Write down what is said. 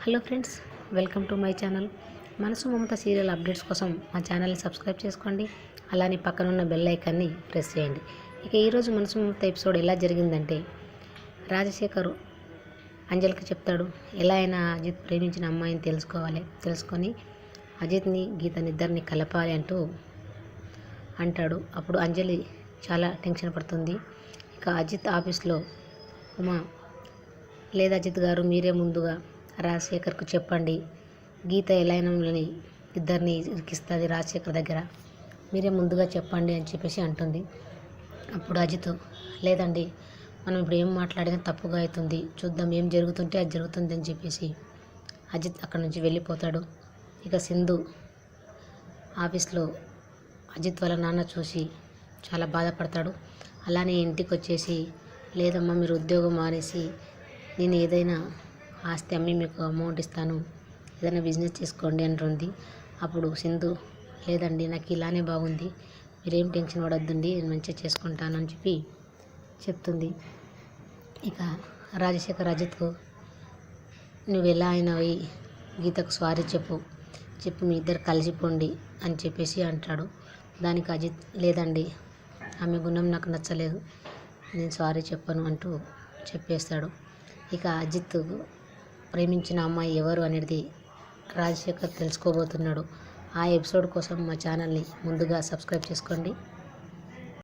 Hello friends, welcome to my channel. మనసు మమత serial updates కోసం మా ఛానల్ని సబ్స్క్రైబ్ చేసుకోండి. అలానే పక్కనున్న బెల్ ఐకాన్ని ప్రెస్ చేయండి. ఇక ఈరోజు మనసు మమత ఎపిసోడ్ ఎలా జరిగిందంటే, రాజశేఖర్ అంజలికి చెప్తాడు, ఎలా అయినా అజిత్ ప్రేమించిన అమ్మాయిని తెలుసుకొని అజిత్ని గీతని ఇద్దరిని కలపాలి అంటాడు. అప్పుడు అంజలి చాలా టెన్షన్ పడుతుంది. ఇక అజిత్ ఆఫీస్లో ఉమా, లేదా అజిత్ గారు, మీరే ముందుగా రాజశేఖర్కు చెప్పండి, గీత ఎలా అయినా ఇద్దరిని ఇరికిస్తుంది రాజశేఖర్ దగ్గర, మీరే ముందుగా చెప్పండి అని చెప్పేసి అంటుంది. అప్పుడు అజిత్, లేదండి, మనం ఇప్పుడు ఏం మాట్లాడినా తప్పుగా అవుతుంది, చూద్దాం, ఏం జరుగుతుంటే అది జరుగుతుంది అని చెప్పేసి అజిత్ అక్కడి నుంచి వెళ్ళిపోతాడు. ఇక సింధు ఆఫీస్లో అజిత్ వాళ్ళ నాన్న చూసి చాలా బాధపడతాడు. అలానే ఇంటికి వచ్చేసి, లేదమ్మా, మీరు ఉద్యోగం మానేసి నేను ఏదైనా ఆస్తి అమ్మి మీకు అమౌంట్ ఇస్తాను, ఏదైనా బిజినెస్ చేసుకోండి అంటుంది. అప్పుడు సింధు, లేదండి, నాకు ఇలానే బాగుంది, మీరేం టెన్షన్ పడొద్దండి, నేను మంచిగా చేసుకుంటాను అని చెప్తుంది. ఇక రాజశేఖర్ అజిత్కు, నువ్వు ఎలా అయినా గీతకు సారీ చెప్పు, మీ ఇద్దరు కలిసిపోండి అని చెప్పేసి అంటాడు. దానికి అజిత్, లేదండి, ఆమె గుణం నాకు నచ్చలేదు, నేను సారీ చెప్పను అంటూ చెప్పేస్తాడు. ఇక అజిత్ ప్రేమించిన అమ్మాయి ఎవరు అనేది రాజశేఖర్ తెలుసుకోబోతున్నాడు. ఆ ఎపిసోడ్ కోసం మా ఛానల్ని ముందుగా సబ్స్క్రైబ్ చేసుకోండి.